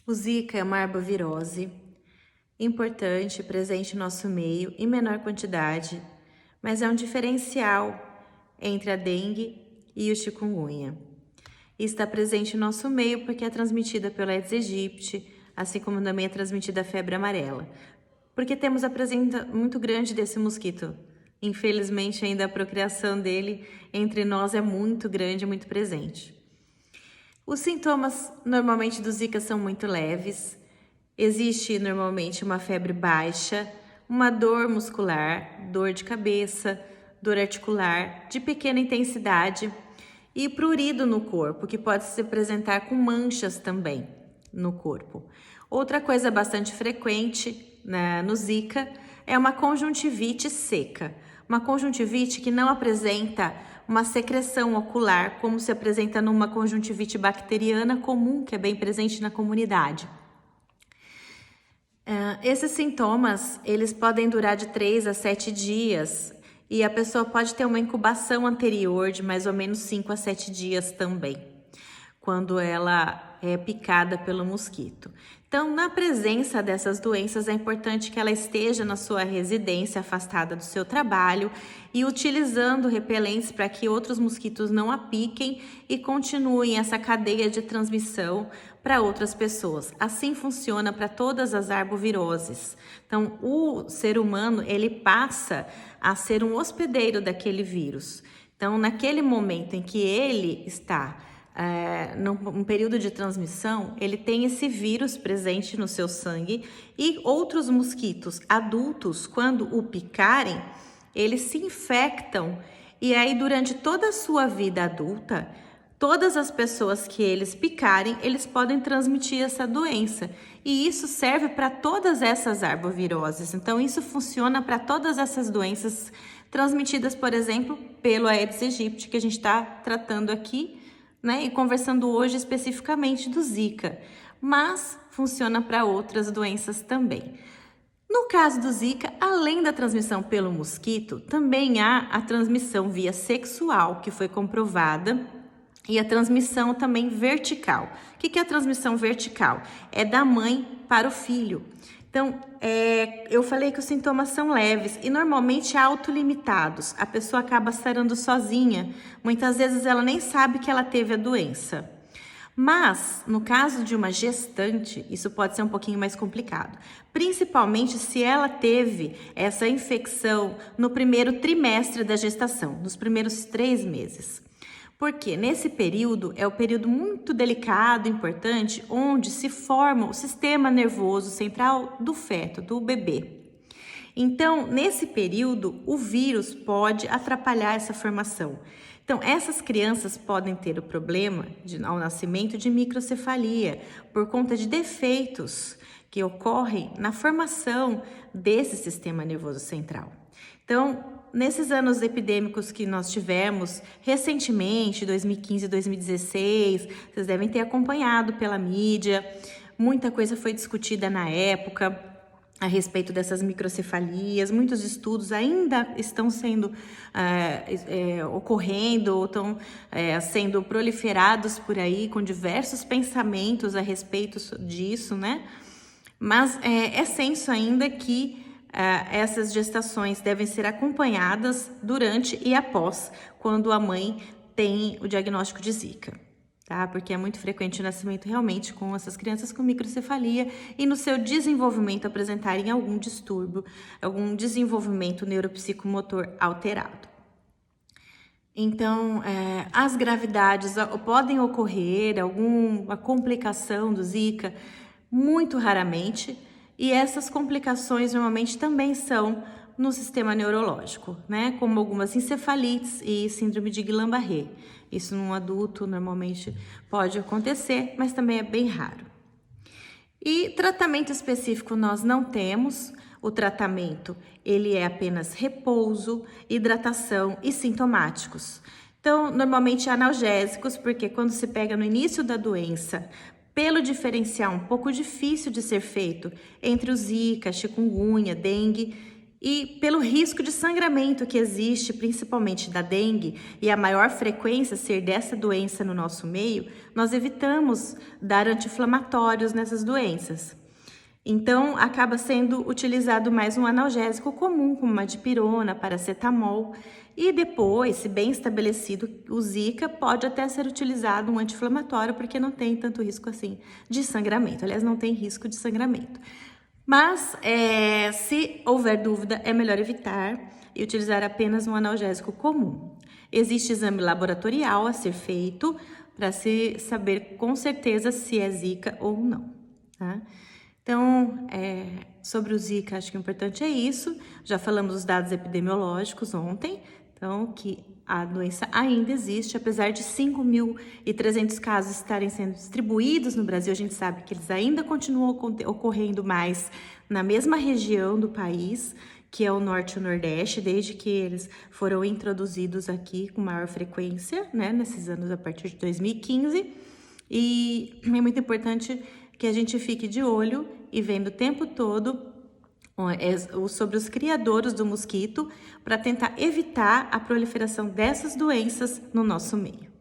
O Zika é uma arbovirose importante, presente no nosso meio em menor quantidade, mas é um diferencial entre a dengue e o chikungunya. E está presente no nosso meio porque é transmitida pela Aedes aegypti, assim como também é transmitida a febre amarela. Porque temos a presença muito grande desse mosquito. Infelizmente, ainda a procriação dele entre nós é muito grande, muito presente. Os sintomas normalmente do Zika são muito leves. Existe normalmente uma febre baixa, uma dor muscular, dor de cabeça, dor articular de pequena intensidade e prurido no corpo, que pode se apresentar com manchas também no corpo. Outra coisa bastante frequente no Zika é uma conjuntivite seca. Uma conjuntivite que não apresenta uma secreção ocular, como se apresenta numa conjuntivite bacteriana comum, que é bem presente na comunidade. Esses sintomas, eles podem durar de 3 a 7 dias e a pessoa pode ter uma incubação anterior de mais ou menos 5 a 7 dias também, quando ela é picada pelo mosquito. Então, na presença dessas doenças, é importante que ela esteja na sua residência, afastada do seu trabalho e utilizando repelentes para que outros mosquitos não a piquem e continuem essa cadeia de transmissão para outras pessoas. Assim funciona para todas as arboviroses. Então, o ser humano, ele passa a ser um hospedeiro daquele vírus. Então, naquele momento em que ele está num período de transmissão, ele tem esse vírus presente no seu sangue e outros mosquitos adultos, quando o picarem, eles se infectam e aí durante toda a sua vida adulta, todas as pessoas que eles picarem, eles podem transmitir essa doença. E isso serve para todas essas arboviroses. Então, isso funciona para todas essas doenças transmitidas, por exemplo, pelo Aedes aegypti, que a gente está tratando aqui, né? E conversando hoje especificamente do Zika. Mas funciona para outras doenças também. No caso do Zika, além da transmissão pelo mosquito, também há a transmissão via sexual, que foi comprovada, e a transmissão também vertical. O que é a transmissão vertical? É da mãe para o filho. Então, eu falei que os sintomas são leves e normalmente autolimitados. A pessoa acaba sarando sozinha. Muitas vezes ela nem sabe que ela teve a doença. Mas, no caso de uma gestante, isso pode ser um pouquinho mais complicado. Principalmente se ela teve essa infecção no primeiro trimestre da gestação, nos primeiros 3 meses. Porque nesse período é o período muito delicado, importante, onde se forma o sistema nervoso central do feto, do bebê. Então, nesse período, o vírus pode atrapalhar essa formação. Então, essas crianças podem ter o problema ao nascimento de microcefalia, por conta de defeitos que ocorrem na formação desse sistema nervoso central. Então, nesses anos epidêmicos que nós tivemos recentemente, 2015 e 2016, vocês devem ter acompanhado pela mídia, muita coisa foi discutida na época a respeito dessas microcefalias, muitos estudos ainda estão sendo ocorrendo, ou estão sendo proliferados por aí com diversos pensamentos a respeito disso, né? Mas é senso ainda que essas gestações devem ser acompanhadas durante e após, quando a mãe tem o diagnóstico de Zika, tá? Porque é muito frequente o nascimento realmente com essas crianças com microcefalia e no seu desenvolvimento apresentarem algum distúrbio, algum desenvolvimento neuropsicomotor alterado. Então, as gravidades podem ocorrer, alguma complicação do Zika, muito raramente, e essas complicações normalmente também são no sistema neurológico, né? Como algumas encefalites e síndrome de Guillain-Barré. Isso num adulto normalmente pode acontecer, mas também é bem raro. E tratamento específico nós não temos. O tratamento, ele é apenas repouso, hidratação e sintomáticos. Então, normalmente analgésicos, porque quando se pega no início da doença, pelo diferencial um pouco difícil de ser feito entre o Zika, chikungunya, dengue, E pelo risco de sangramento que existe, principalmente da dengue, e a maior frequência ser dessa doença no nosso meio, nós evitamos dar anti-inflamatórios nessas doenças. Então, acaba sendo utilizado mais um analgésico comum, como uma dipirona, paracetamol, e depois, se bem estabelecido o Zika, pode até ser utilizado um anti-inflamatório, porque não tem tanto risco assim de sangramento. Aliás, não tem risco de sangramento. Mas, se houver dúvida, é melhor evitar e utilizar apenas um analgésico comum. Existe exame laboratorial a ser feito para se saber com certeza se é Zika ou não, tá? Então, sobre o Zika, acho que o importante é isso. Já falamos dos dados epidemiológicos ontem, então, que a doença ainda existe, apesar de 5.300 casos estarem sendo distribuídos no Brasil, a gente sabe que eles ainda continuam ocorrendo mais na mesma região do país, que é o Norte e o Nordeste, desde que eles foram introduzidos aqui com maior frequência, né, nesses anos a partir de 2015. E é muito importante que a gente fique de olho e vendo o tempo todo sobre os criadouros do mosquito para tentar evitar a proliferação dessas doenças no nosso meio.